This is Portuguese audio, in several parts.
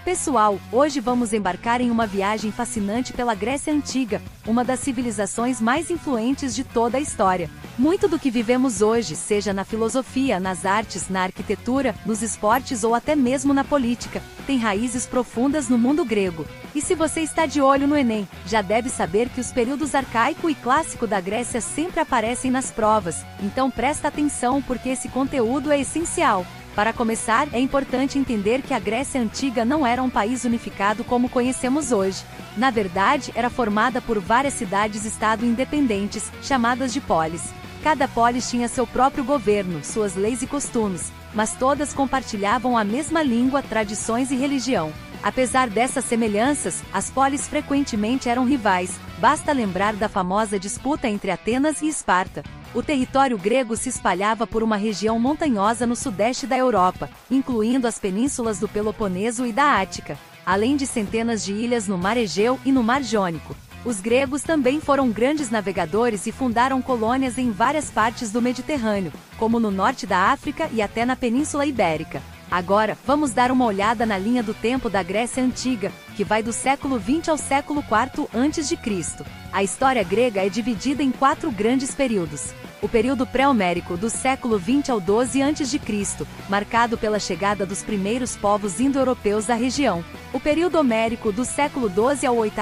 Pessoal, hoje vamos embarcar em uma viagem fascinante pela Grécia Antiga, uma das civilizações mais influentes de toda a história. Muito do que vivemos hoje, seja na filosofia, nas artes, na arquitetura, nos esportes ou até mesmo na política, tem raízes profundas no mundo grego. E se você está de olho no Enem, já deve saber que os períodos arcaico e clássico da Grécia sempre aparecem nas provas, então presta atenção porque esse conteúdo é essencial. Para começar, é importante entender que a Grécia Antiga não era um país unificado como conhecemos hoje. Na verdade, era formada por várias cidades-estado independentes, chamadas de polis. Cada polis tinha seu próprio governo, suas leis e costumes, mas todas compartilhavam a mesma língua, tradições e religião. Apesar dessas semelhanças, as polis frequentemente eram rivais, basta lembrar da famosa disputa entre Atenas e Esparta. O território grego se espalhava por uma região montanhosa no sudeste da Europa, incluindo as penínsulas do Peloponeso e da Ática, além de centenas de ilhas no Mar Egeu e no Mar Jônico. Os gregos também foram grandes navegadores e fundaram colônias em várias partes do Mediterrâneo, como no norte da África e até na Península Ibérica. Agora, vamos dar uma olhada na linha do tempo da Grécia Antiga, que vai do século XX ao século IV a.C. A história grega é dividida em 4 grandes períodos. O período pré-homérico, do século XX ao XII a.C., marcado pela chegada dos primeiros povos indo-europeus da região. O período homérico, do século XII ao VIII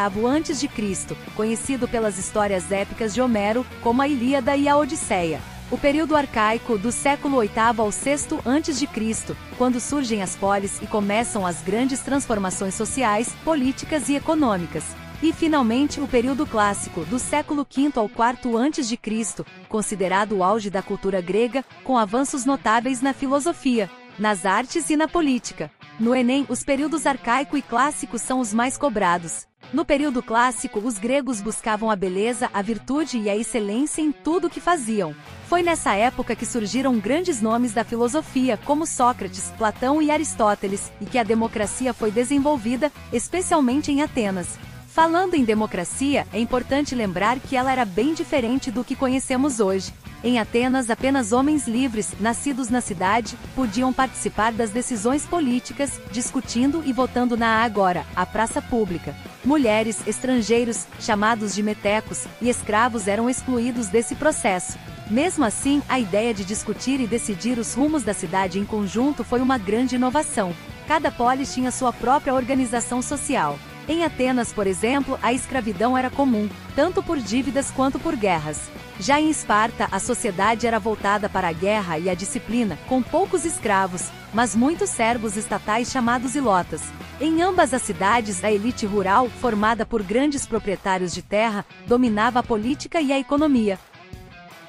a.C., conhecido pelas histórias épicas de Homero, como a Ilíada e a Odisseia. O período arcaico, do século VIII ao VI a.C., quando surgem as polis e começam as grandes transformações sociais, políticas e econômicas. E, finalmente, o período clássico, do século V ao IV a.C., considerado o auge da cultura grega, com avanços notáveis na filosofia, nas artes e na política. No Enem, os períodos arcaico e clássico são os mais cobrados. No período clássico, os gregos buscavam a beleza, a virtude e a excelência em tudo o que faziam. Foi nessa época que surgiram grandes nomes da filosofia, como Sócrates, Platão e Aristóteles, e que a democracia foi desenvolvida, especialmente em Atenas. Falando em democracia, é importante lembrar que ela era bem diferente do que conhecemos hoje. Em Atenas, apenas homens livres, nascidos na cidade, podiam participar das decisões políticas, discutindo e votando na agora, a praça pública. Mulheres, estrangeiros, chamados de metecos, e escravos eram excluídos desse processo. Mesmo assim, a ideia de discutir e decidir os rumos da cidade em conjunto foi uma grande inovação. Cada polis tinha sua própria organização social. Em Atenas, por exemplo, a escravidão era comum, tanto por dívidas quanto por guerras. Já em Esparta, a sociedade era voltada para a guerra e a disciplina, com poucos escravos, mas muitos servos estatais chamados ilotas. Em ambas as cidades, a elite rural, formada por grandes proprietários de terra, dominava a política e a economia.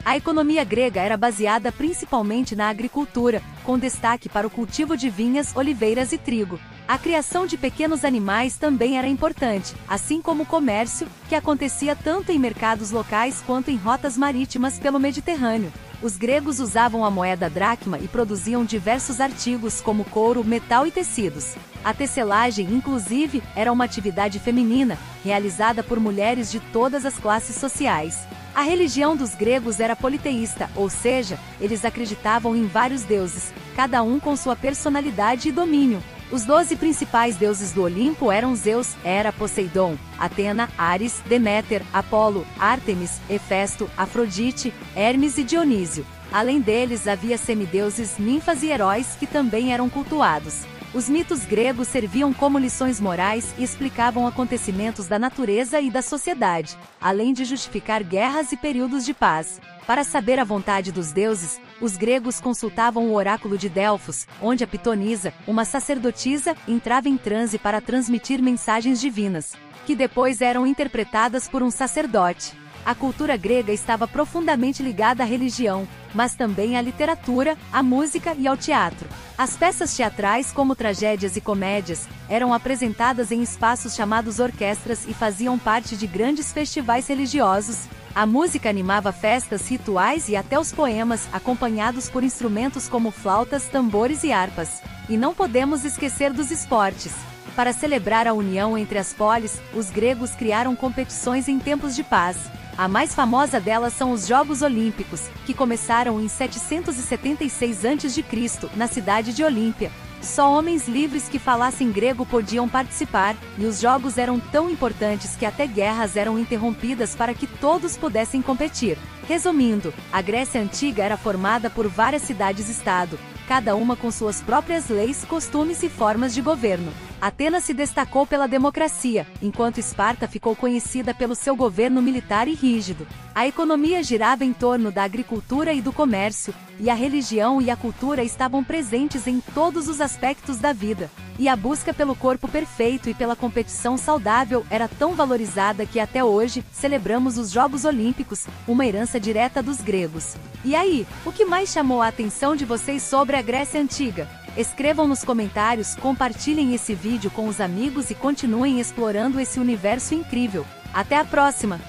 A economia grega era baseada principalmente na agricultura, com destaque para o cultivo de vinhas, oliveiras e trigo. A criação de pequenos animais também era importante, assim como o comércio, que acontecia tanto em mercados locais quanto em rotas marítimas pelo Mediterrâneo. Os gregos usavam a moeda dracma e produziam diversos artigos como couro, metal e tecidos. A tecelagem, inclusive, era uma atividade feminina, realizada por mulheres de todas as classes sociais. A religião dos gregos era politeísta, ou seja, eles acreditavam em vários deuses, cada um com sua personalidade e domínio. Os 12 principais deuses do Olimpo eram Zeus, Hera, Poseidon, Atena, Ares, Deméter, Apolo, Ártemis, Hefesto, Afrodite, Hermes e Dionísio. Além deles, havia semideuses, ninfas e heróis que também eram cultuados. Os mitos gregos serviam como lições morais e explicavam acontecimentos da natureza e da sociedade, além de justificar guerras e períodos de paz. Para saber a vontade dos deuses, os gregos consultavam o oráculo de Delfos, onde a Pitonisa, uma sacerdotisa, entrava em transe para transmitir mensagens divinas, que depois eram interpretadas por um sacerdote. A cultura grega estava profundamente ligada à religião, mas também à literatura, à música e ao teatro. As peças teatrais, como tragédias e comédias, eram apresentadas em espaços chamados orquestras e faziam parte de grandes festivais religiosos. A música animava festas, rituais e até os poemas, acompanhados por instrumentos como flautas, tambores e harpas. E não podemos esquecer dos esportes. Para celebrar a união entre as polis, os gregos criaram competições em tempos de paz. A mais famosa delas são os Jogos Olímpicos, que começaram em 776 a.C., na cidade de Olímpia. Só homens livres que falassem grego podiam participar, e os jogos eram tão importantes que até guerras eram interrompidas para que todos pudessem competir. Resumindo, a Grécia Antiga era formada por várias cidades-estado, cada uma com suas próprias leis, costumes e formas de governo. Atenas se destacou pela democracia, enquanto Esparta ficou conhecida pelo seu governo militar e rígido. A economia girava em torno da agricultura e do comércio, e a religião e a cultura estavam presentes em todos os aspectos da vida. E a busca pelo corpo perfeito e pela competição saudável era tão valorizada que até hoje celebramos os Jogos Olímpicos, uma herança direta dos gregos. E aí, o que mais chamou a atenção de vocês sobre a Grécia Antiga? Escrevam nos comentários, compartilhem esse vídeo com os amigos e continuem explorando esse universo incrível. Até a próxima!